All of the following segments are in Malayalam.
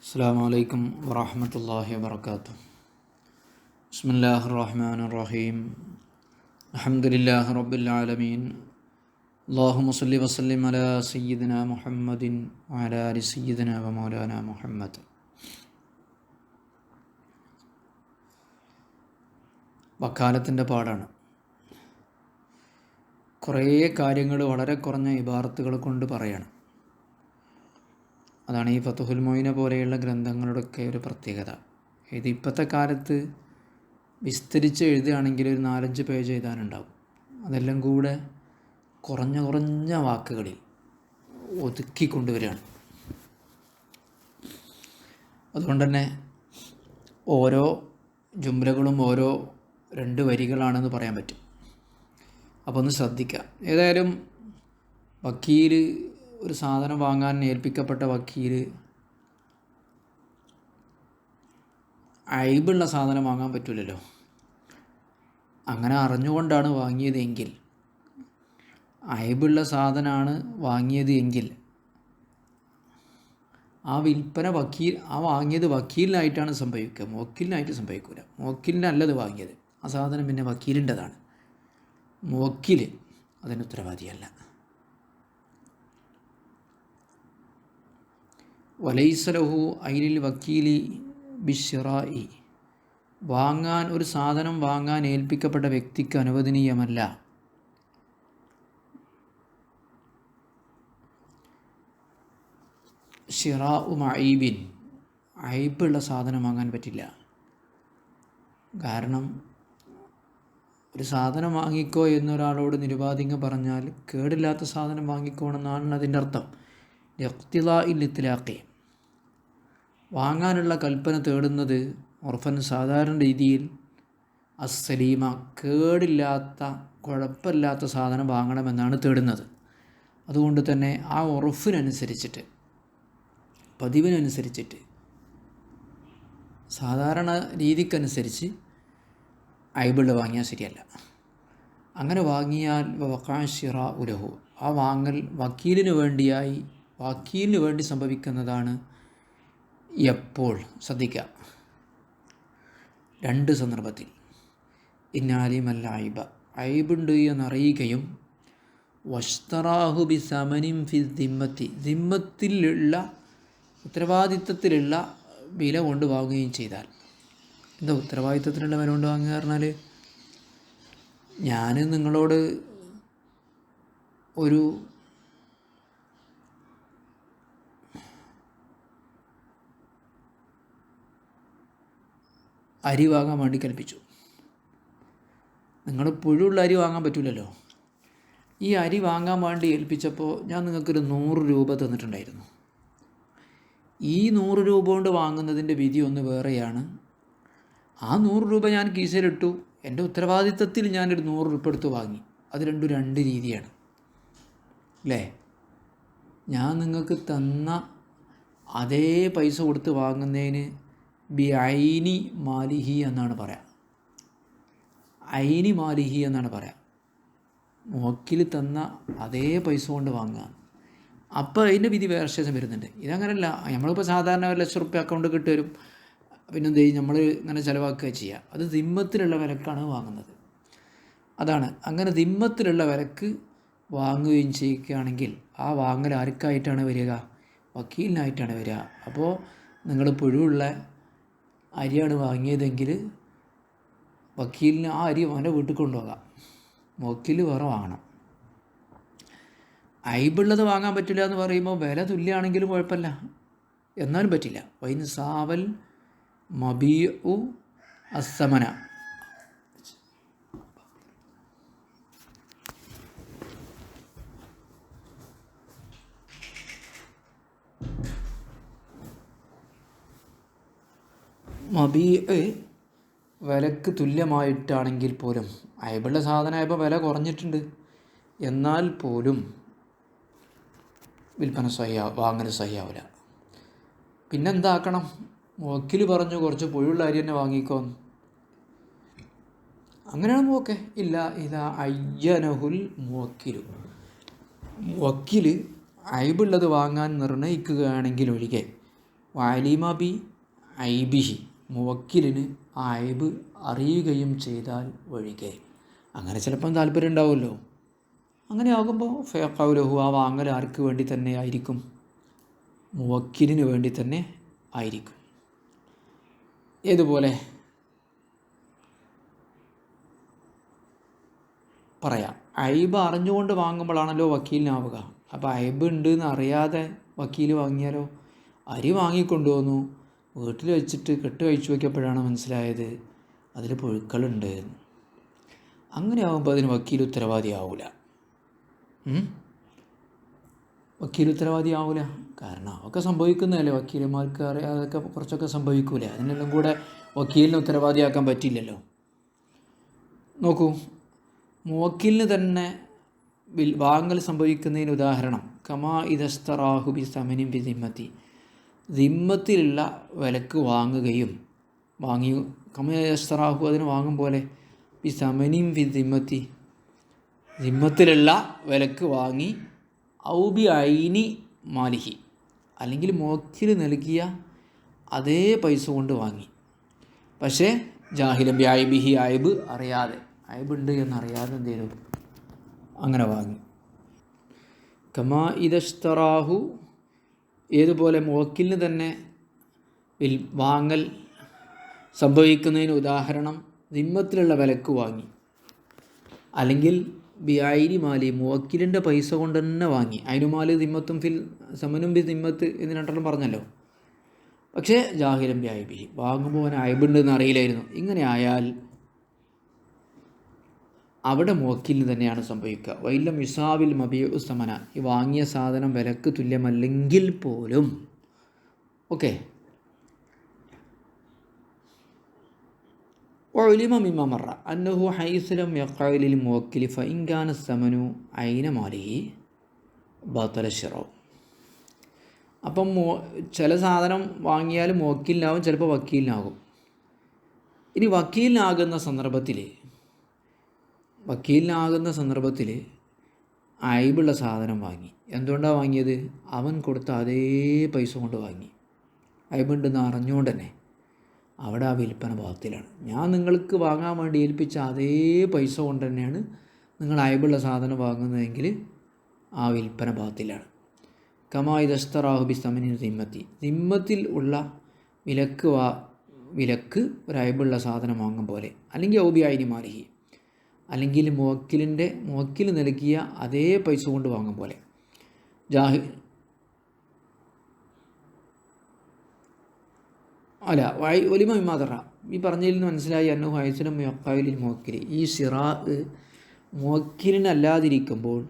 അസ്സലാമു അലൈക്കും വറഹ്മത്തുള്ളാഹി വബറകാതുഹു. ബിസ്മില്ലാഹിർ റഹ്മാനിർ റഹീം. അൽഹംദുലില്ലാഹി റബ്ബിൽ ആലമീൻ. അല്ലാഹുമ്മ സ്വല്ലി വസല്ലിം അലാ സയ്യിദിനാ മുഹമ്മദിൻ വഅലാ ആലി സയ്യിദിനാ വ മൗലാനാ മുഹമ്മദ്. വക്കാലത്തിൻ്റെ പാടാണ്. കുറേ കാര്യങ്ങൾ വളരെ കുറഞ്ഞ ഇബാറത്തുകൾ കൊണ്ട് പറയാണ്. അതാണ് ഈ ഫതുഹുൽ മൊയ്ന പോലെയുള്ള ഗ്രന്ഥങ്ങളുടെയൊക്കെ ഒരു പ്രത്യേകത. ഇത് ഇപ്പോഴത്തെ കാലത്ത് വിസ്തരിച്ച് എഴുതുകയാണെങ്കിൽ ഒരു 4-5 പേജ് എഴുതാനുണ്ടാവും. അതെല്ലാം കൂടെ കുറഞ്ഞ വാക്കുകളിൽ ഒതുക്കി കൊണ്ടുവരികയാണ്. അതുകൊണ്ട് തന്നെ ഓരോ ജുംലകളും ഓരോ 2 വരികളാണെന്ന് പറയാൻ പറ്റും. അപ്പോൾ ഒന്ന് ശ്രദ്ധിക്കുക. ഏതായാലും വക്കീൽ ഒരു സാധനം വാങ്ങാൻ ഏൽപ്പിക്കപ്പെട്ട വക്കീൽ അയ്ബുള്ള സാധനം വാങ്ങാൻ പറ്റില്ലല്ലോ. അങ്ങനെ അറിഞ്ഞുകൊണ്ടാണ് വാങ്ങിയതെങ്കിൽ, അയ്ബുള്ള സാധനമാണ് വാങ്ങിയത് എങ്കിൽ ആ വിൽപ്പന വാങ്ങിയത് വക്കീലിനായിട്ടാണ് സംഭവിക്കുക, മുവക്കിലിനായിട്ട് സംഭവിക്കില്ല. മുവക്കിലിനല്ലത് വാങ്ങിയത്, ആ സാധനം പിന്നെ വക്കീലിൻ്റെതാണ്. മുവക്കിൽ അതിന് ഉത്തരവാദിയല്ല. വലൈസലഹു ഐലിൽ വക്കീലി ബിശ്ശിറാഇ, ഒരു സാധനം വാങ്ങാൻ ഏൽപ്പിക്കപ്പെട്ട വ്യക്തിക്ക് അനുവദനീയമല്ല ഷിറാഉ മഈബിൻ, ഐബുള്ള സാധനം വാങ്ങാൻ പറ്റില്ല. കാരണം ഒരു സാധനം വാങ്ങിക്കോ എന്നൊരാളോട് നിരുപാധികം പറഞ്ഞാൽ കേടില്ലാത്ത സാധനം വാങ്ങിക്കോണമെന്നാണ് അതിൻ്റെ അർത്ഥം. ഇഖ്തിലാഇൽ ഇത്ലാഖി, വാങ്ങാനുള്ള കൽപ്പന തേടുന്നത് ഉർഫൻ സാധാരണ രീതിയിൽ അസ്സലീമ, കേടില്ലാത്ത കുഴപ്പമില്ലാത്ത സാധനം വാങ്ങണമെന്നാണ് തേടുന്നത്. അതുകൊണ്ട് തന്നെ ആ ഉറഫിനനുസരിച്ചിട്ട്, പതിവിനനുസരിച്ചിട്ട്, സാധാരണ രീതിക്കനുസരിച്ച് ഐബിള് വാങ്ങിയാൽ ശരിയല്ല. അങ്ങനെ വാങ്ങിയാൽ വഖഅ ശിറാഉ ലഹു, ആ വാങ്ങൽ വക്കീലിന് വേണ്ടി സംഭവിക്കുന്നതാണ്. എപ്പോൾ? ശ്രദ്ധിക്കുക, 2 സന്ദർഭത്തിൽ. ഇന്നാലിമൽ ഐബ, ഐബുണ്ട് എന്നറിയുകയും വഷ്തറാഹു ബി സമനിൻ ഫി ദിമ്മത്തി, ദിമ്മത്തിലുള്ള ഉത്തരവാദിത്തത്തിലുള്ള വില കൊണ്ട് വാങ്ങുകയും ചെയ്താൽ. എന്താ ഉത്തരവാദിത്തത്തിലുള്ള വില കൊണ്ട് വാങ്ങുക പറഞ്ഞാൽ, ഞാൻ നിങ്ങളോട് ഒരു അരി വാങ്ങാൻ വേണ്ടി കൽപ്പിച്ചു. നിങ്ങൾ പുഴുള്ള അരി വാങ്ങാൻ പറ്റില്ലല്ലോ. ഈ അരി വാങ്ങാൻ വേണ്ടി ഏൽപ്പിച്ചപ്പോൾ ഞാൻ നിങ്ങൾക്കൊരു 100 രൂപ തന്നിട്ടുണ്ടായിരുന്നു. ഈ 100 രൂപ കൊണ്ട് വാങ്ങുന്നതിൻ്റെ വിധി ഒന്ന് വേറെയാണ്. ആ 100 രൂപ ഞാൻ കീശയിലിട്ടു, എൻ്റെ ഉത്തരവാദിത്തത്തിൽ ഞാനൊരു 100 രൂപ എടുത്ത് വാങ്ങി. അത് രണ്ടും 2 രീതിയാണ് അല്ലേ? ഞാൻ നിങ്ങൾക്ക് തന്ന അതേ പൈസ കൊടുത്ത് വാങ്ങുന്നതിന് ബി ഐനി മാലിഹി എന്നാണ് പറയാം. ഐനി മാലിഹി എന്നാണ് പറയാം. മുവക്കിൽ തന്ന അതേ പൈസ കൊണ്ട് വാങ്ങുക. അപ്പോൾ അതിൻ്റെ വിധി വേറെ ശേഷം വരുന്നുണ്ട്. ഇതങ്ങനല്ല. നമ്മളിപ്പോൾ സാധാരണ 1 ലക്ഷം റുപ്യ അക്കൗണ്ട് കിട്ടുവരും, പിന്നെന്ത് ചെയ്യും, നമ്മൾ ഇങ്ങനെ ചിലവാക്കുക ചെയ്യുക. അത് ദിമ്മത്തിലുള്ള വിലക്കാണ് വാങ്ങുന്നത്. അതാണ്. അങ്ങനെ ദിമ്മത്തിലുള്ള വിലക്ക് വാങ്ങുകയും ചെയ്യുകയാണെങ്കിൽ ആ വാങ്ങൽ ആർക്കായിട്ടാണ് വരിക? വക്കീലിനായിട്ടാണ് വരിക. അപ്പോൾ നിങ്ങൾ പുഴുള്ള അരിയാണ് വാങ്ങിയതെങ്കിൽ വക്കീലിന് ആ അരി അവൻ്റെ വീട്ടിൽ കൊണ്ടുപോകാം, വക്കീൽ വേറെ വാങ്ങണം. ഐബുള്ളത് വാങ്ങാൻ പറ്റില്ല എന്ന് പറയുമ്പോൾ വില തുല്യമാണെങ്കിലും കുഴപ്പമില്ല, എന്നാലും പറ്റില്ല. വൈൻ സാവൽ മബീഉ അസ്സമന, മബീഅ് വിലക്ക് തുല്യമായിട്ടാണെങ്കിൽ പോലും, ഐബുള്ള സാധനമായപ്പോൾ വില കുറഞ്ഞിട്ടുണ്ട്, എന്നാൽ പോലും വിൽപ്പന വാങ്ങൽ സഹിയാവില്ല. പിന്നെന്താക്കണം? വക്കീൽ പറഞ്ഞു കുറച്ച് പുഴുള്ള അരി തന്നെ വാങ്ങിക്കോന്ന്. അങ്ങനെയാണ് ഓക്കെ. ഇല്ല ഇതാ അയ്യനഹുൽ മുവക്കിലു, വക്കീൽ ഐബുള്ളത് വാങ്ങാൻ നിർണയിക്കുകയാണെങ്കിൽ ഒഴികെ വാലിമ ബി ഐബിഹി, മുവക്കിലിന് ആ ഐബ് അറിയുകയും ചെയ്താൽ ഒഴികെ. അങ്ങനെ ചിലപ്പം താല്പര്യം ഉണ്ടാവുമല്ലോ. അങ്ങനെ ആകുമ്പോൾ ഫയഖൗലഹു, ആ വാങ്ങൽ ആർക്ക് വേണ്ടി തന്നെ ആയിരിക്കും? മുവക്കിലിന് വേണ്ടി തന്നെ ആയിരിക്കും. ഏതുപോലെ പറയാം, ഐബ് അറിഞ്ഞുകൊണ്ട് വാങ്ങുമ്പോഴാണല്ലോ വക്കീലിനാവുക. അപ്പോൾ ഐബ് ഉണ്ട് എന്ന് അറിയാതെ വക്കീൽ വാങ്ങിയാലോ? അരി വാങ്ങിക്കൊണ്ടുവന്നു, വീട്ടിൽ വെച്ചിട്ട് കെട്ട് കഴിച്ചു നോക്കിയപ്പോഴാണ് മനസ്സിലായത് അതിൽ പുഴുക്കളുണ്ട്. അങ്ങനെ ആകുമ്പോൾ അതിന് വക്കീൽ ഉത്തരവാദിയാവില്ല. വക്കീൽ ഉത്തരവാദിയാവില്ല. കാരണം അതൊക്കെ സംഭവിക്കുന്നതല്ലേ, വക്കീലന്മാർക്ക് അറിയാതൊക്കെ കുറച്ചൊക്കെ സംഭവിക്കൂലേ. അതിനെല്ലാം കൂടെ വക്കീലിനെ ഉത്തരവാദിയാക്കാൻ പറ്റില്ലല്ലോ. നോക്കൂ, മുവക്കിലിന് തന്നെ വാങ്ങൽ സംഭവിക്കുന്നതിന് ഉദാഹരണം കമാ ഇദസ്തറാഹു ബി സമനിൻ ബി ദിമ്മത്തി, ദിമ്മത്തിലുള്ള വിലക്ക് വാങ്ങുകയും കമാ ഇദസ്തറാഹു അതിന് വാങ്ങും പോലെ, ബി സമനിൻ ബി ദിമ്മത്തി ദിമ്മത്തിലുള്ള വിലക്ക് വാങ്ങി, ഔ ബി ഐനി മാലിഹി അല്ലെങ്കിൽ മുവക്കിൽ നൽകിയ അതേ പൈസ കൊണ്ട് വാങ്ങി. പക്ഷേ ജാഹിലം ബി ഐബിഹി, ഐബ് അറിയാതെ, ഐബുണ്ട് എന്നറിയാതെ എന്ത് ചെയ്തു? അങ്ങനെ വാങ്ങി. കമാ ഇദസ്തറാഹു, ഏതുപോലെ മുവക്കിലിന് തന്നെ വാങ്ങൽ സംഭവിക്കുന്നതിന് ഉദാഹരണം ദിമ്മത്തിലുള്ള വിലക്ക് വാങ്ങി, അല്ലെങ്കിൽ ബിഐനി മാലി മുവക്കിലിൻ്റെ പൈസ കൊണ്ട് തന്നെ വാങ്ങി. ഐനുമാല് ദിമ്മത്തും ഫിൽ സമനും ബി ദിമ്മത്ത് എന്ന് രണ്ടെണ്ണം പറഞ്ഞല്ലോ. പക്ഷേ ജാഹിലം ബി ഐബിഹി, വാങ്ങുമ്പോൾ അവൻ ഐബുണ്ട് എന്ന് അറിയില്ലായിരുന്നു. ഇങ്ങനെ ആയാൽ അവിടെ മുവക്കിലിന് തന്നെയാണ് സംഭവിക്കുക. വൈലം യുസാവിൽ മബിയു സമന, ഈ വാങ്ങിയ സാധനം വിലക്ക് തുല്യമല്ലെങ്കിൽ പോലും. ഓക്കെ, ഒലിമ മിമ്മ മറ അന്നഹു ഹൈസുലം യഖ്അലിൽ മുവക്കിലി ഫഇൻ കാന സമനു ഐന മാലിഹി ബതല ശിറൗ. അപ്പം ചില സാധനം വാങ്ങിയാൽ മുവക്കിലിനാവും, ചിലപ്പോൾ വക്കീലിനാകും. ഇനി വക്കീലിനാകുന്ന സന്ദർഭത്തിൽ ഐബുള്ള സാധനം വാങ്ങി. എന്തുകൊണ്ടാണ് വാങ്ങിയത്? അവൻ കൊടുത്ത അതേ പൈസ കൊണ്ട് വാങ്ങി. ഐബുണ്ടെന്ന് അറിഞ്ഞുകൊണ്ട് തന്നെ അവിടെ ആ വിൽപ്പന ബാത്തിലാണ്. ഞാൻ നിങ്ങൾക്ക് വാങ്ങാൻ വേണ്ടി ഏൽപ്പിച്ച അതേ പൈസ കൊണ്ട് തന്നെയാണ് നിങ്ങൾ ഐബുള്ള സാധനം വാങ്ങുന്നതെങ്കിൽ ആ വിൽപ്പന ബാത്തിലാണ്. കമാ ഇദസ്തറാഹു ബി സമനിൻ ദിമ്മത്തി, ദിമ്മത്തിൽ ഉള്ള വിലക്ക് ഒരു ഐബുള്ള സാധനം വാങ്ങും പോലെ, അല്ലെങ്കിൽ ഔബി ഐനി മാലിഹി, അല്ലെങ്കിൽ മുവക്കിൽ നൽകിയ അതേ പൈസ കൊണ്ട് വാങ്ങും പോലെ. ഒലിമ മിമാതറ, ഈ പറഞ്ഞതിൽ നിന്ന് മനസ്സിലായി അന്നഹു ഹൈസുലം യഖ്അലിൽ മുവക്കിൽ, ഈ സിറാ മുവക്കിലിനല്ലാതിരിക്കുമ്പോൾ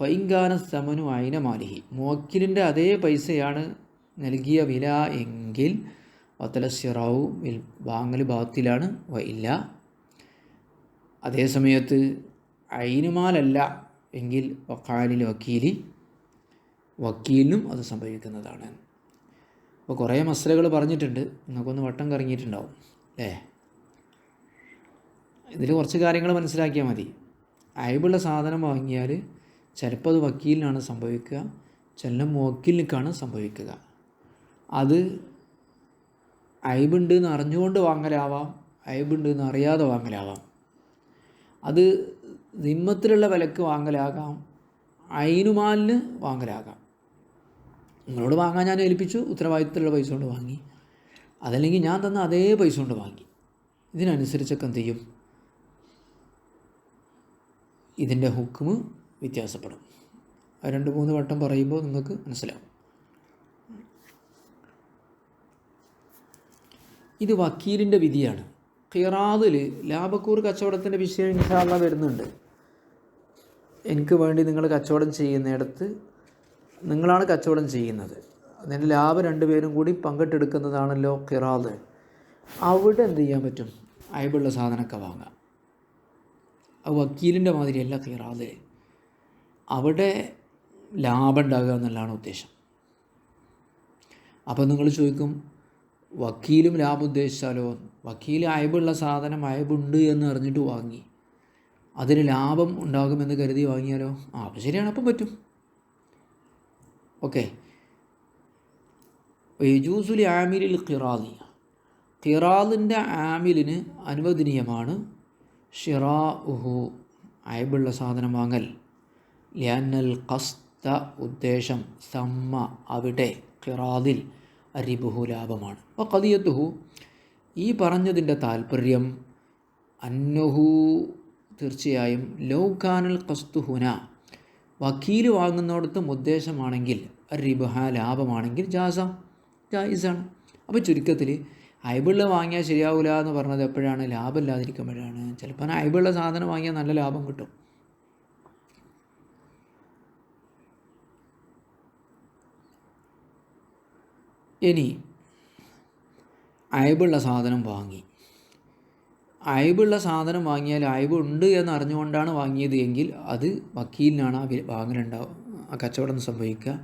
ഫൈൻകാന സമനു ഐന മാലിഹി, മുവക്കിലിൻ്റെ അതേ പൈസയാണ് നൽകിയ വില എങ്കിൽ വത്തല സിറാവു, വാങ്ങൽ ബാത്തിലാണ്. ഇല്ല, അതേ സമയത്ത് ഐനുമാലല്ല എങ്കിൽ വഖാലിൽ വക്കീലിനും അത് സംഭവിക്കുന്നതാണ്. അപ്പോൾ കുറേ മസലകൾ പറഞ്ഞിട്ടുണ്ട്, നിങ്ങൾക്കൊന്ന് വട്ടം കറങ്ങിയിട്ടുണ്ടാവും അല്ലേ. ഇതിൽ കുറച്ച് കാര്യങ്ങൾ മനസ്സിലാക്കിയാൽ മതി. ഐബുള്ള സാധനം വാങ്ങിയാൽ ചിലപ്പോൾ അത് വക്കീലിനാണ് സംഭവിക്കുക, ചില മുവക്കിലിനാണ് സംഭവിക്കുക. അത് ഐബുണ്ട് എന്ന് അറിഞ്ഞുകൊണ്ട് വാങ്ങലാവാം, ഐബുണ്ട് എന്ന് അറിയാതെ വാങ്ങലാവാം. അത് ദിമ്മത്തിലുള്ള വിലക്ക് വാങ്ങലാകാം, ഐനുമാലിന് വാങ്ങലാകാം. നിങ്ങളോട് വാങ്ങാൻ ഞാൻ ഏൽപ്പിച്ചു, ഉത്തരവാദിത്തത്തിലുള്ള പൈസ കൊണ്ട് വാങ്ങി. അതല്ലെങ്കിൽ ഞാൻ തന്ന അതേ പൈസ കൊണ്ട് വാങ്ങി. ഇതിനനുസരിച്ചൊക്കെ എന്ത് ചെയ്യും? ഇതിൻ്റെ ഹുക്മ് വ്യത്യാസപ്പെടും. 2-3 വട്ടം പറയുമ്പോൾ നിങ്ങൾക്ക് മനസ്സിലാവും. ഇത് വക്കീലിൻ്റെ വിധിയാണ്. ഖിറാദിൽ ലാഭക്കൂർ കച്ചവടത്തിൻ്റെ വിഷയം ഇൻഷാ അല്ലാഹ് വരുന്നുണ്ട്. എനിക്ക് വേണ്ടി നിങ്ങൾ കച്ചവടം ചെയ്യുന്നിടത്ത് നിങ്ങളാണ് കച്ചവടം ചെയ്യുന്നത്, അതിൻ്റെ ലാഭം 2 പേരും കൂടി പങ്കിട്ടെടുക്കുന്നതാണല്ലോ ഖിറാദ്. അവിടെ എന്ത് ചെയ്യാൻ പറ്റും? ഐബുള്ള സാധനമൊക്കെ വാങ്ങാം. അത് വക്കീലിൻ്റെ മാതിരിയല്ല ഖിറാദ്. അവിടെ ലാഭം ഉണ്ടാകുക എന്നുള്ളതാണ് ഉദ്ദേശം. അപ്പോൾ നിങ്ങൾ ചോദിക്കും, വക്കീലും ലാഭം ഉദ്ദേശിച്ചാലോ? വക്കീൽ ഐബുള്ള സാധനം ഐബുണ്ട് എന്ന് അറിഞ്ഞിട്ട് വാങ്ങി, അതിന് ലാഭം ഉണ്ടാകുമെന്ന് കരുതി വാങ്ങിയാലോ? അപ്പോൾ ശരിയാണ്, അപ്പം പറ്റും. ഓക്കെ, യജൂസുലി ആമിലിൽ ഖിറാദി, ഖിറാദിൻ്റെ ആമിലിന് അനുവദനീയമാണ് ഷിറാഉഹു, അയബുള്ള സാധനം വാങ്ങൽ, ലിഅന്നൽ ഖസ്ത ഉദ്ദേശം, സമ്മ അവിടെ, ഖിറാദിൽ റിബുഹു ലാഭമാണ്. അപ്പോൾ ഖദിയത്തുഹു ഈ പറഞ്ഞതിൻ്റെ താല്പര്യം അന്നഹു തീർച്ചയായും ലൗകാനൽ ഖസ്തു ഹുന, വക്കീൽ വാങ്ങുന്നിടത്തും ഉദ്ദേശമാണെങ്കിൽ റിബഹ ലാഭമാണെങ്കിൽ ജായിസാണ്. അപ്പോൾ ചുരുക്കത്തിൽ അയബുള്ള വാങ്ങിയാൽ ശരിയാവില്ല എന്ന് പറഞ്ഞത് എപ്പോഴാണ്? ലാഭമില്ലാതിരിക്കുമ്പോഴാണ്. ചിലപ്പോൾ അയബുള്ള സാധനം വാങ്ങിയാൽ നല്ല ലാഭം കിട്ടും. ഇനി അയബുള്ള സാധനം വാങ്ങി, അയബുള്ള സാധനം വാങ്ങിയാൽ അയബ് ഉണ്ട് എന്ന് അറിഞ്ഞുകൊണ്ടാണ് വാങ്ങിയത് എങ്കിൽ അത് വക്കീലിനാണ് ആ വാങ്ങലുണ്ടാവും, ആ കച്ചവടം സംഭവിക്കുക.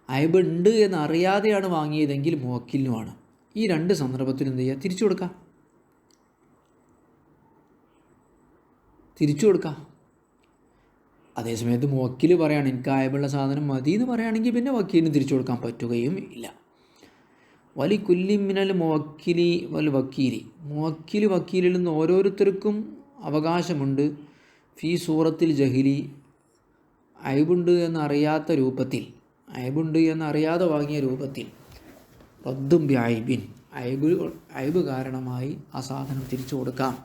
അയബ് ഉണ്ട് എന്ന് അറിയാതെയാണ് വാങ്ങിയതെങ്കിൽ മുവക്കിലിനുമാണ്. ഈ രണ്ട് സന്ദർഭത്തിൽ എന്ത് ചെയ്യുക? തിരിച്ചു കൊടുക്കാം. അതേസമയത്ത് മുവക്കിൽ പറയുകയാണ് എനിക്ക് അയബുള്ള സാധനം മതി എന്ന് പറയുകയാണെങ്കിൽ പിന്നെ വക്കീലിന് തിരിച്ചു കൊടുക്കാൻ പറ്റുകയും ഇല്ല. വലി കുല്ലിമിനൽ മുവക്കിലി വൽ വക്കീലി, വക്കീലിൽ നിന്ന് ഓരോരുത്തർക്കും അവകാശമുണ്ട്. ഫീ സൂറത്തിൽ ജഹിലി, അയബുണ്ട് എന്നറിയാത്ത രൂപത്തിൽ, അയബുണ്ട് എന്നറിയാതെ വാങ്ങിയ രൂപത്തിൽ, റദ്ദും ബി അയബിൻ, അയബ് കാരണമായി ആ സാധനം തിരിച്ചു കൊടുക്കാം.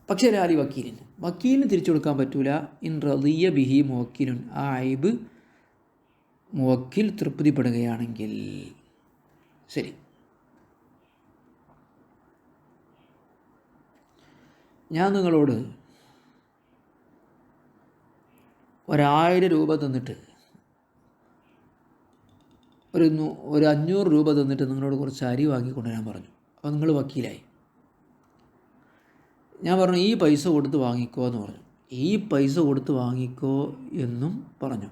പക്ഷേ ലാലി വക്കീലിന് തിരിച്ചു കൊടുക്കാൻ പറ്റൂല. ഇൻ റദിയ ബിഹി മുവക്കിലുൻ, ആ അയബ് മുവക്കിൽ തൃപ്തിപ്പെടുകയാണെങ്കിൽ. ശരി, ഞാൻ നിങ്ങളോട് 1000 രൂപ തന്നിട്ട് ഒരു 500 രൂപ തന്നിട്ട് നിങ്ങളോട് കുറച്ച് അരി വാങ്ങിക്കൊണ്ടുവരാൻ പറഞ്ഞു. അപ്പോൾ നിങ്ങൾ വക്കീലായി. ഞാൻ പറഞ്ഞു ഈ പൈസ കൊടുത്ത് വാങ്ങിക്കോ എന്ന് പറഞ്ഞു. ഈ പൈസ കൊടുത്ത് വാങ്ങിക്കോ എന്നും പറഞ്ഞു.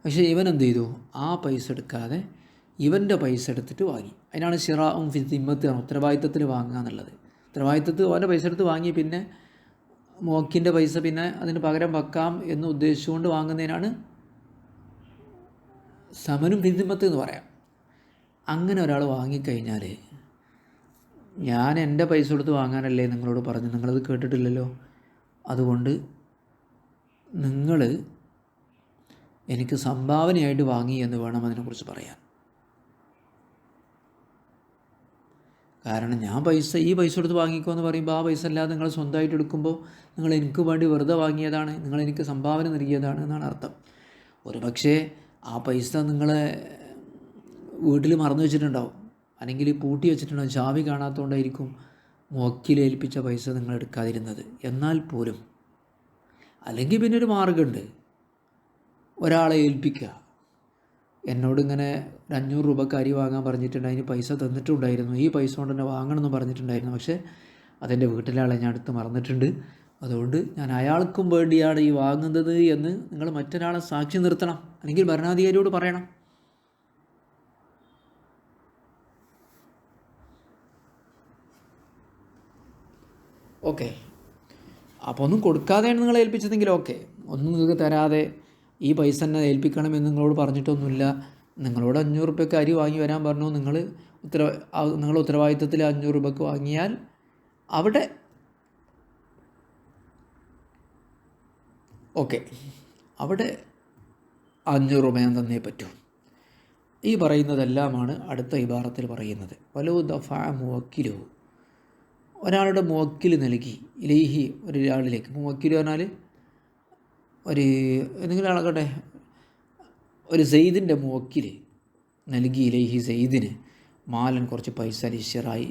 പക്ഷേ ഇവൻ എന്ത് ചെയ്തു? ആ പൈസ എടുക്കാതെ ഇവൻ്റെ പൈസ എടുത്തിട്ട് വാങ്ങി. അതിനാണ് ഷിറാഉം ഫി ദിമ്മത്ത്, ഉത്തരവാദിത്തത്തിൽ വാങ്ങുക എന്നുള്ളത്. ഉത്തരവാദിത്തത്തിൽ അവൻ്റെ പൈസ എടുത്ത് വാങ്ങി പിന്നെ മുവക്കിൻ്റെ പൈസ പിന്നെ അതിന് പകരം വെക്കാം എന്ന് ഉദ്ദേശിച്ചുകൊണ്ട് വാങ്ങുന്നതിനാണ് സമനും ഫി ദിമ്മത്ത് എന്ന് പറയാം. അങ്ങനെ ഒരാൾ വാങ്ങിക്കഴിഞ്ഞാൽ ഞാൻ എൻ്റെ പൈസ കൊടുത്ത് വാങ്ങാനല്ലേ നിങ്ങളോട് പറഞ്ഞു, നിങ്ങളത് കേട്ടിട്ടില്ലല്ലോ, അതുകൊണ്ട് നിങ്ങൾ എനിക്ക് സംഭാവനയായിട്ട് വാങ്ങി എന്ന് വേണം അതിനെക്കുറിച്ച് പറയാൻ. കാരണം ഞാൻ ഈ പൈസ കൊടുത്ത് വാങ്ങിക്കോ എന്ന് പറയുമ്പോൾ ആ പൈസ അല്ലാതെ നിങ്ങൾ സ്വന്തമായിട്ട് എടുക്കുമ്പോൾ നിങ്ങൾ എനിക്ക് വേണ്ടി വെറുതെ വാങ്ങിയതാണ്, നിങ്ങൾ എനിക്ക് സംഭാവന നൽകിയതാണ് എന്നാണ് അർത്ഥം. ഒരു പക്ഷേ ആ പൈസ നിങ്ങളെ വീട്ടിൽ മറന്നു വെച്ചിട്ടുണ്ടാവും, അല്ലെങ്കിൽ പൂട്ടി വെച്ചിട്ടുണ്ടാവും, ചാവി കാണാത്തതുകൊണ്ടായിരിക്കും മുവക്കിലേൽപ്പിച്ച പൈസ നിങ്ങൾ എടുക്കാതിരുന്നത്. എന്നാൽ പോലും അല്ലെങ്കിൽ പിന്നെ ഒരു മാർഗ്ഗമുണ്ട്. ഒരാളെ ഏൽപ്പിക്കുക, എന്നോടിങ്ങനെ 500 രൂപക്ക് അരി വാങ്ങാൻ പറഞ്ഞിട്ടുണ്ട്, അതിന് പൈസ തന്നിട്ടുണ്ടായിരുന്നു, ഈ പൈസ കൊണ്ട് തന്നെ വാങ്ങണമെന്ന് പറഞ്ഞിട്ടുണ്ടായിരുന്നു, പക്ഷേ അതെൻ്റെ വീട്ടിലെ ആളെ ഞാൻ അടുത്ത് മറന്നിട്ടുണ്ട്, അതുകൊണ്ട് ഞാൻ അയാൾക്കും വേണ്ടിയാണ് ഈ വാങ്ങുന്നത് എന്ന് നിങ്ങൾ മറ്റൊരാളെ സാക്ഷി നിർത്തണം, അല്ലെങ്കിൽ ഭരണാധികാരിയോട് പറയണം. ഓക്കെ, അപ്പോൾ ഒന്നും കൊടുക്കാതെയാണ് നിങ്ങളെ ഏൽപ്പിച്ചതെങ്കിൽ ഓക്കെ, ഒന്നും നിങ്ങൾക്ക് തരാതെ ഈ പൈസ തന്നെ ഏൽപ്പിക്കണമെന്ന് നിങ്ങളോട് പറഞ്ഞിട്ടൊന്നുമില്ല, നിങ്ങളോട് 500 രൂപയ്ക്ക് അരി വാങ്ങി വരാൻ പറഞ്ഞു, നിങ്ങൾ ഉത്തരവാദിത്തത്തിൽ 500 രൂപയ്ക്ക് വാങ്ങിയാൽ അവിടെ ഓക്കെ, അവിടെ 500 രൂപ ഞാൻ തന്നേ പറ്റൂ. ഈ പറയുന്നതെല്ലാമാണ് അടുത്ത ഇബാറത്തിൽ പറയുന്നത്. വലോ ദഫഅ മുവക്കിലു, ഒരാളുടെ മുവക്കിൽ നൽകി, ഇലൈഹി ഒരാളിലേക്ക്, മുവക്കിൽ പറഞ്ഞാൽ എന്തെങ്കിലും ആളാകട്ടെ, ഒരു സെയ്ദിൻ്റെ മുവക്കിൽ നൽകി, ഇലൈഹി സെയ്ദിന് മാലൻ കുറച്ച് പൈസ, ലിശ്ശറായി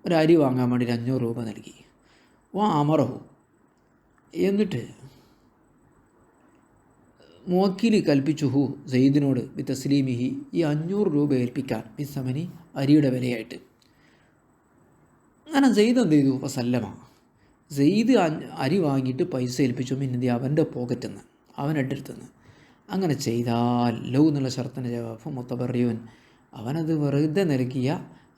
ഒരു അരി വാങ്ങാൻ വേണ്ടി 500 രൂപ നൽകി. അമറഹു, എന്നിട്ട് മുവക്കിൽ കൽപ്പിച്ചുഹു സെയ്ദിനോട് ബി തസ്ലീമിഹി, ഈ 500 രൂപ ഏൽപ്പിക്കാൻ, ബി സമനി അരിയുടെ വിലയായിട്ട്. അങ്ങനെ സെയ്ദ് എന്ത് ചെയ്തു? സല്ലമ, സെയ്ദ് അരി വാങ്ങിയിട്ട് പൈസ ഏൽപ്പിച്ചു, പിന്നെ അവൻ്റെ പോക്കറ്റിൽ നിന്ന്, അവൻ്റെ അടുത്ത് നിന്ന്. അങ്ങനെ ചെയ്താൽ ലൗ എന്നുള്ള ഷർത്തിൻ്റെ ജവാബ് മുത്തബറിയുൻ, അവനത് വെറുതെ നൽകിയ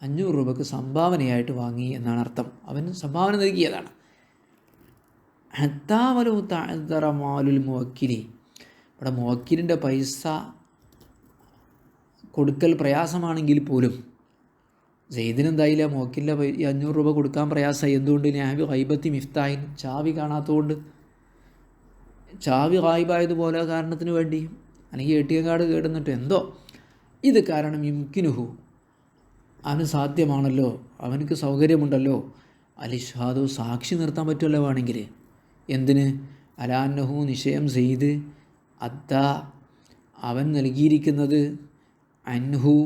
500 രൂപക്ക് സംഭാവനയായിട്ട് വാങ്ങി എന്നാണ് അർത്ഥം. അവൻ സംഭാവന നൽകിയതാണ്. ഹത്താവലു തഅദ്ദറ മാലുൽ മുവക്കിലി, ഇവിടെ മുവക്കിലിൻ്റെ പൈസ കൊടുക്കൽ പ്രയാസമാണെങ്കിൽ പോലും സെയ്ദിനെന്തായില്ല മുവക്കിലിൻ്റെ 500 രൂപ കൊടുക്കാൻ പ്രയാസമായി. എന്തുകൊണ്ട്? നാബി ഗൈബത്തി മിഫ്താഹിൻ, ചാവി കാണാത്തതുകൊണ്ട്, ചാവി ഗായിബായതുപോലെ കാരണത്തിന് വേണ്ടി, അല്ലെങ്കിൽ ATM കാർഡ് കേടുന്നിട്ട് എന്തോ ഇത് കാരണം യുംകിനുഹു, അവന് സാധ്യമാണല്ലോ, അവനക്ക് സൗകര്യമുണ്ടല്ലോ, അലിഷാദു സാക്ഷി നിർത്താൻ പറ്റുമല്ലോ വേണമെങ്കിൽ. എന്തിന്? അലാന്നഹു നിശ്ചയം സെയ്ദ് അദ്ദ അവൻ നൽകിയിരിക്കുന്നത് അൻഹു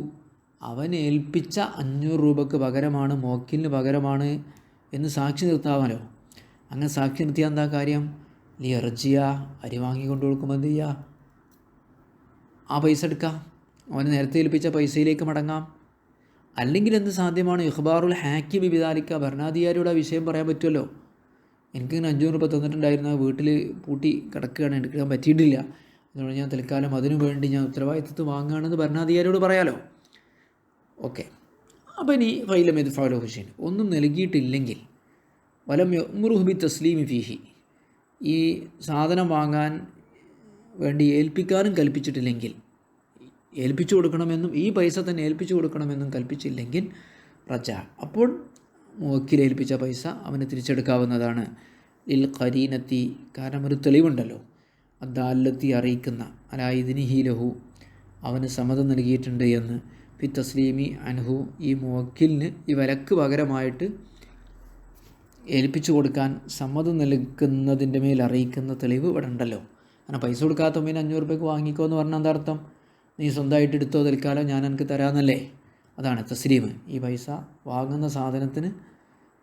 അവൻ ഏൽപ്പിച്ച 500 രൂപക്ക് പകരമാണ്, മോക്കിലിന് പകരമാണ് എന്ന് സാക്ഷി നിർത്താമല്ലോ. അങ്ങനെ സാക്ഷി നിർത്തിയാൽ എന്താ കാര്യം? ലിയർജിയ അരി വാങ്ങിക്കൊണ്ട് കൊടുക്കുമ്പോൾ എന്ത് ചെയ്യുക? ആ പൈസ എടുക്കാം, അവന് നേരത്തെ ഏൽപ്പിച്ച പൈസയിലേക്ക് മടങ്ങാം. അല്ലെങ്കിൽ എന്ത് സാധ്യമാണ്? ഇഖ്ബാറുൽ ഹാക്കി വിവിധാലിക്ക, ഭരണാധികാരിയുടെ ആ വിഷയം പറയാൻ പറ്റുമല്ലോ. എനിക്കിങ്ങനെ 500 രൂപ തന്നിട്ടുണ്ടായിരുന്നു, വീട്ടിൽ പൂട്ടി കിടക്കുകയാണ്, എടുക്കാൻ പറ്റിയിട്ടില്ല, അതുകൊണ്ട് ഞാൻ തൽക്കാലം അതിനു വേണ്ടി ഞാൻ ഉത്തരവാദിത്തത്തിൽ വാങ്ങുകയാണെന്ന് ഭരണാധികാരിയോട് പറയാലോ. ഓക്കെ. അപ്പോൾ ഇനി ഫൈലം ഇത് ഫാലോ ഹുസൈൻ ഒന്നും നൽകിയിട്ടില്ലെങ്കിൽ വലം യഅ്മുറുഹു തസ്ലീമി ഫീഹി, ഈ സാധനം വാങ്ങാൻ വേണ്ടി ഏൽപ്പിക്കാനും കൽപ്പിച്ചിട്ടില്ലെങ്കിൽ, ഏൽപ്പിച്ചു കൊടുക്കണമെന്നും ഈ പൈസ തന്നെ ഏൽപ്പിച്ചു കൊടുക്കണമെന്നും കൽപ്പിച്ചില്ലെങ്കിൽ റജ, അപ്പോൾ മുവക്കിൽ ഏൽപ്പിച്ച പൈസ അവന് തിരിച്ചെടുക്കാവുന്നതാണ്. ലിൽ ഖരീനത്തി, കാരണം ഒരു തെളിവുണ്ടല്ലോ, അദ്ദാല്ലത്തി അറിയിക്കുന്ന, അലാ ഇദ്നിഹി ലഹു അവന് സമ്മതം നൽകിയിട്ടുണ്ട് എന്ന്, ഫി തസ്ലീമി അൻഹു ഈ മുവക്കിലിന് ഈ വിലക്ക് പകരമായിട്ട് ഏൽപ്പിച്ചു കൊടുക്കാൻ സമ്മതം നൽകുന്നതിൻ്റെ മേൽ അറിയിക്കുന്ന തെളിവ് ഇവിടെ ഉണ്ടല്ലോ. കാരണം പൈസ കൊടുക്കാത്ത പിന്നെ 500 രൂപയ്ക്ക് വാങ്ങിക്കോ എന്ന് പറഞ്ഞാൽ എന്താ അർത്ഥം? നീ സ്വന്തമായിട്ട് എടുത്തോ, തൽക്കാലം ഞാൻ എനിക്ക് തരാമെന്നല്ലേ. അതാണ് തസ്ലീം. ഈ പൈസ വാങ്ങുന്ന സാധനത്തിന്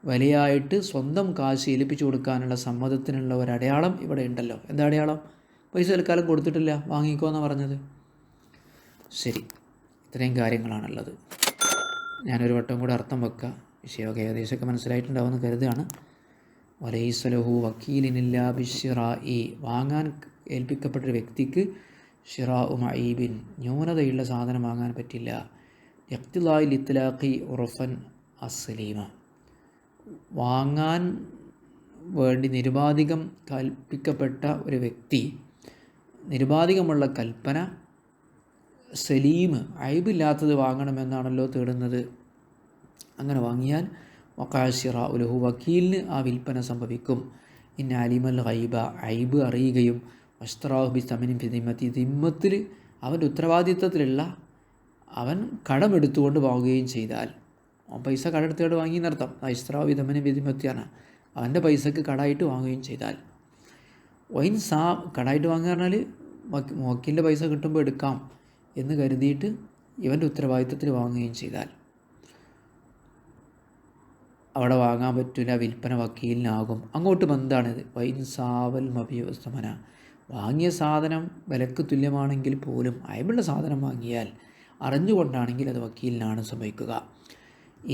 വിലയായിട്ട് സ്വന്തം കാശ് ഏൽപ്പിച്ചു കൊടുക്കാനുള്ള സമ്മതത്തിനുള്ള ഒരടയാളം ഇവിടെ ഉണ്ടല്ലോ. എന്താ അടയാളം? പൈസ തൽക്കാലം കൊടുത്തിട്ടില്ല, വാങ്ങിക്കോ എന്നാണ് പറഞ്ഞത്. ശരി, ഇത്രയും കാര്യങ്ങളാണുള്ളത്. ഞാനൊരു വട്ടം കൂടെ അർത്ഥം വെക്കുക. വിഷയമൊക്കെ ഏകദേശമൊക്കെ മനസ്സിലായിട്ടുണ്ടാവുമെന്ന് കരുതുകയാണ്. വലൈസലഹു വക്കീലിനില്ല ബിഷിറായി, വാങ്ങാൻ ഏൽപ്പിക്കപ്പെട്ടൊരു വ്യക്തിക്ക് ഷിറാഉ മഈബിൻ, ന്യൂനതയുള്ള സാധനം വാങ്ങാൻ പറ്റില്ല. ഇഖ്തിലാഇ ഇത്ലാഖി ഉറഫൻ അസ്ലീമ, വാങ്ങാൻ വേണ്ടി നിരുപാധികം കൽപ്പിക്കപ്പെട്ട ഒരു വ്യക്തി, നിരുപാധികമുള്ള കൽപ്പന സലീം അയ്ബില്ലാത്തത് വാങ്ങണമെന്നാണല്ലോ തേടുന്നത്. അങ്ങനെ വാങ്ങിയാൽ വഖാശിറാഉ ലഹു, വക്കീലിന് ആ വിൽപ്പന സംഭവിക്കും. ഇന്ന അലിമൽ ഗൈബ, ഐബ് അറിയുകയും, വസ്ത്രാഹു ബി തമനിൻ ഫി ദിമ്മത്തി, ദിമ്മത്തിൽ അവൻ്റെ ഉത്തരവാദിത്വത്തിലുള്ള അവൻ കടമെടുത്തുകൊണ്ട് വാങ്ങുകയും ചെയ്താൽ, പൈസ കടമെടുത്തുകൊണ്ട് വാങ്ങി എന്നർത്ഥം. വസ്ത്രാഹു ബി തമനിൻ ഫി ദിമ്മത്തിയാണ്, അവൻ്റെ പൈസക്ക് കടായിട്ട് വാങ്ങുകയും ചെയ്താൽ. വൈൻ സാ, കടായിട്ട് വാങ്ങുക പറഞ്ഞാൽ വക്കീലിൻ്റെ പൈസ കിട്ടുമ്പോൾ എടുക്കാം എന്ന് കരുതിയിട്ട് ഇവൻ്റെ ഉത്തരവാദിത്വത്തിൽ വാങ്ങുകയും ചെയ്താൽ അവിടെ വാങ്ങാൻ പറ്റില്ല, വിൽപ്പന വക്കീലിനാകും. അങ്ങോട്ട് ബന്ധാണിത്. വൈൻസാവൽ മബിയുസ്തമന, വാങ്ങിയ സാധനം വിലക്ക് തുല്യമാണെങ്കിൽ പോലും അയബുള്ള സാധനം വാങ്ങിയാൽ അറിഞ്ഞുകൊണ്ടാണെങ്കിൽ അത് വക്കീലിനാണ് സംഭവിക്കുക.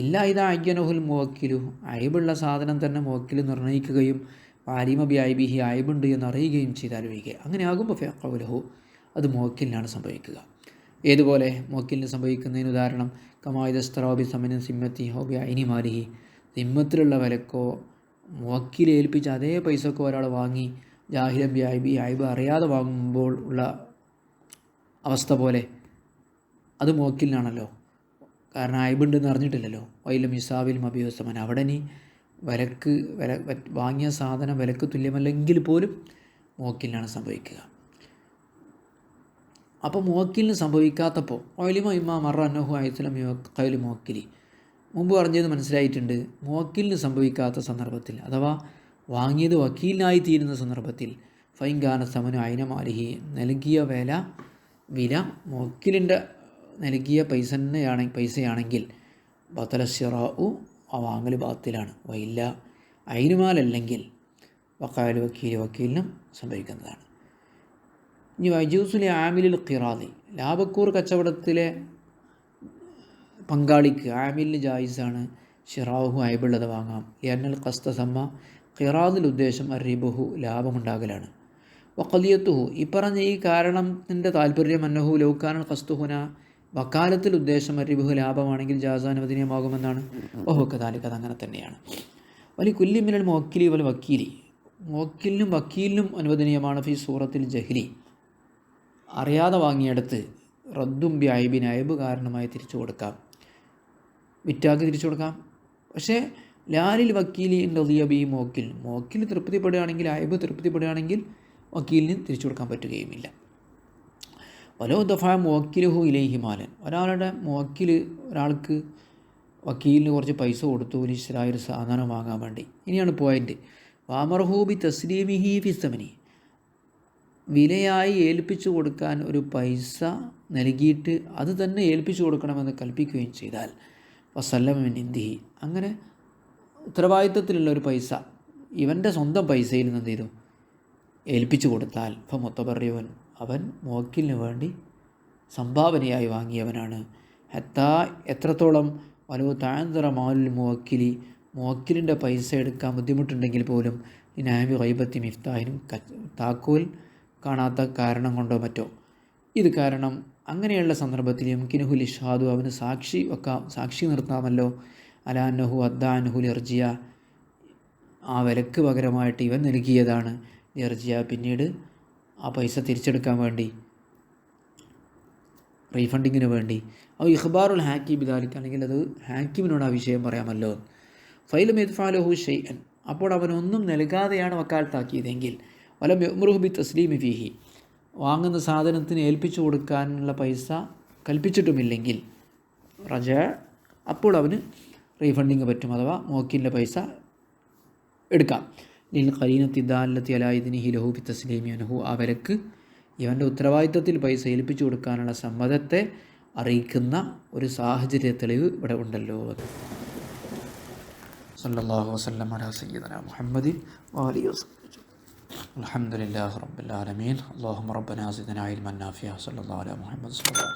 ഇല്ല ഇതാ അയ്യനുഹുൽ മുവക്കിലു, അയബുള്ള സാധനം തന്നെ മുവക്കിൽ നിർണ്ണയിക്കുകയും ആലിമ ബി ഐബിഹി അയബുണ്ട് എന്ന് അറിയുകയും ചെയ്താൽ ഒഴികെ, അങ്ങനെ ആകുമ്പോൾ ഫഖൗലഹു അത് മുവക്കിലിനാണ് സംഭവിക്കുക. ഏതുപോലെ മുവക്കിലിന് സംഭവിക്കുന്നതിന് ഉദാഹരണം കമായിദസ്തറോബി സമനം സിമ്മത്തി ഹോബി ഐനി മാലിഹി, സിമ്മത്തിലുള്ള വിലക്കോ മുവക്കിൽ ഏൽപ്പിച്ച് അതേ പൈസക്കോ ഒരാൾ വാങ്ങി ജാഹിലം ബി ഐബി ഐബ് അറിയാതെ വാങ്ങുമ്പോൾ ഉള്ള അവസ്ഥ പോലെ അത് മുവക്കിലിനാണല്ലോ. കാരണം ഐബുണ്ടെന്ന് അറിഞ്ഞിട്ടില്ലല്ലോ. വൈലം ഇസാവിൽ മബിയുസ്തമൻ, അവിടെ നീ വാങ്ങിയ സാധനം വിലക്ക് തുല്യമല്ലെങ്കിൽ പോലും മുവക്കിലിനാണ് സംഭവിക്കുക. അപ്പോൾ മുവക്കിലിന് സംഭവിക്കാത്തപ്പോൾ ഒലിമ ഇമാ മറ അന്നഹു ആയത്തുലം കൈൽ മുവക്കിലി, മുമ്പ് പറഞ്ഞത് മനസ്സിലായിട്ടുണ്ട്. മുവക്കിലിന് സംഭവിക്കാത്ത സന്ദർഭത്തിൽ, അഥവാ വാങ്ങിയത് വക്കീലിനായി തീരുന്ന സന്ദർഭത്തിൽ, ഫൈൻഗാന സമനു അയിനമാലിഹി, നൽകിയ വില മുവക്കിലിൻ്റെ നൽകിയ പൈസയാണെങ്കിൽ ബത്തല ഷിറാഉ, ആ വാങ്ങൽ ബാത്തിലാണ്. വൈല്ല അയിനുമാലല്ലെങ്കിൽ വക്കാൽ വക്കീലിനും സംഭവിക്കുന്നതാണ്. ഇനി വജൂസുലെ ആമിലിൽ ഖിറാദി, ലാബക്കൂർ കച്ചവടത്തിലെ പങ്കാളിക്ക് ആമിലിന് ജായിസാണ് ഷിറാഹു അയബുള്ളത് വാങ്ങാം. ലിയന്നൽ ഖസ്ത സമ്മ, ഖിറാദിൽ ഉദ്ദേശം അറിബുഹു ലാഭമുണ്ടാകലാണ്. വഖദിയത്തുഹു, ഈ പറഞ്ഞ ഈ കാരണത്തിൻ്റെ താല്പര്യം അന്നഹു ലൗക്കാനൽ ഖസ്തുഹുന, വക്കാലത്തിൽ ഉദ്ദേശം അറിബുഹു ലാഭമാണെങ്കിൽ ജാസാനുവദനീയമാകുമെന്നാണ്. ഓഹോ കദാലിക, അതങ്ങനെ തന്നെയാണ്. വലി കുല്ലി മിനൽ മുവക്കിലി വൽ വക്കീലി, മുവക്കിലിനും വക്കീലിനും അനുവദനീയമാണ് ഫി സൂറത്തിൽ ജഹ്ലി, അറിയാതെ വാങ്ങിയെടുത്ത് റദ്ദും ബിഐബിന് അയബ് കാരണമായി തിരിച്ചു കൊടുക്കാം, വിറ്റാക്ക് തിരിച്ചു കൊടുക്കാം. പക്ഷേ ലാലിൽ വക്കീലി റളിയബി മോക്കിൽ തൃപ്തിപ്പെടുകയാണെങ്കിൽ, അയബ് തൃപ്തിപ്പെടുകയാണെങ്കിൽ വക്കീലിന് തിരിച്ചു കൊടുക്കാൻ പറ്റുകയുമില്ല. വലോ ദഫാ മുവക്കിലുഹു ഇലൈഹി മാലൻ, ഒരാൾക്ക് വക്കീലിന് കുറച്ച് പൈസ കൊടുത്തു ഒരു സാധനം വാങ്ങാൻ വേണ്ടി. ഇനിയാണ് പോയിൻ്റ്. വാമർഹൂബി തസ്ലീമിഹി ഫിസ്തമനി, വിലയായി ഏൽപ്പിച്ചു കൊടുക്കാൻ ഒരു പൈസ നൽകിയിട്ട് അത് തന്നെ ഏൽപ്പിച്ചു കൊടുക്കണമെന്ന് കൽപ്പിക്കുകയും ചെയ്താൽ വസല്ലമിൻ ഇന്ദിഹി, അങ്ങനെ ഉത്തരവാദിത്വത്തിലുള്ള ഒരു പൈസ ഇവൻ്റെ സ്വന്തം പൈസയിൽ നിന്ന് എന്ത് ചെയ്തു ഏൽപ്പിച്ചു കൊടുത്താൽ ഇപ്പം മുത്തബറിയവൻ, അവൻ മുവക്കിലിന് വേണ്ടി സംഭാവനയായി വാങ്ങിയവനാണ്. ഹത്താ, എത്രത്തോളം, വലോ താഴ്ന്തറ മാലുൽ മുവക്കിലിൻ്റെ പൈസ എടുക്കാൻ ബുദ്ധിമുട്ടുണ്ടെങ്കിൽ പോലും ഇനാമി ഗൈബത്തി മിഫ്താഹിനും, താക്കോൽ കാണാത്ത കാരണം കൊണ്ടോ മറ്റോ, ഇത് കാരണം അങ്ങനെയുള്ള സന്ദർഭത്തിൽ യംകിനുഹുൽ ഇഷ്ഹാദു, അവന് സാക്ഷി നിർത്താമല്ലോ, അലാന്നഹു അദ്ദാനഹുൽ ഇർജിയ, ആ വിലക്ക് പകരമായിട്ട് ഇവൻ നൽകിയതാണ് ഇർജിയ, പിന്നീട് ആ പൈസ തിരിച്ചെടുക്കാൻ വേണ്ടി, റീഫണ്ടിങ്ങിന് വേണ്ടി. അപ്പോൾ ഇഖ്ബാറുൽ ഹാക്കിം ഇതാലിക്കാണെങ്കിൽ അത് ഹാക്കിമിനോട് ആ വിഷയം പറയാമല്ലോ. ഫൈലം യദ്ഫഅലഹു ഷൈഅൻ, അപ്പോൾ അവനൊന്നും നൽകാതെയാണ് വക്കാലത്താക്കിയതെങ്കിൽ, വലം യഅ്മുറുഹു ബി തസ്ലീമി ഫീഹി, വാങ്ങുന്ന സാധനത്തിന് ഏൽപ്പിച്ചു കൊടുക്കാനുള്ള പൈസ കൽപ്പിച്ചിട്ടുമില്ലെങ്കിൽ, റജ, അപ്പോൾ അവന് റീഫണ്ടിങ് പറ്റും, അഥവാ മോക്കിൻ്റെ പൈസ എടുക്കാം. ലിൽ ഖരീനത്തി ദാലത്തി അലാ ഇദ്നിഹി ലഹു ബി തസ്ലീമി അൻഹു, ആ വിലക്ക് ഇവൻ്റെ ഉത്തരവാദിത്വത്തിൽ പൈസ ഏൽപ്പിച്ചു കൊടുക്കാനുള്ള സമ്മതത്തെ അറിയിക്കുന്ന ഒരു സാഹചര്യ തെളിവ് ഇവിടെ ഉണ്ടല്ലോ. സല്ലല്ലാഹു വസല്ലം അലാ സയ്യിദനാ മുഹമ്മദിൻ വആലിഹി വസല്ലം. അൽഹംദുലില്ലാഹി റബ്ബിൽ ആലമീൻ. അല്ലാഹുമ്മ റബ്ബനാ സിദ്നാ ഇൽമൻ നാഫിഅ. സല്ലല്ലാഹു അലാ മുഹമ്മദ്.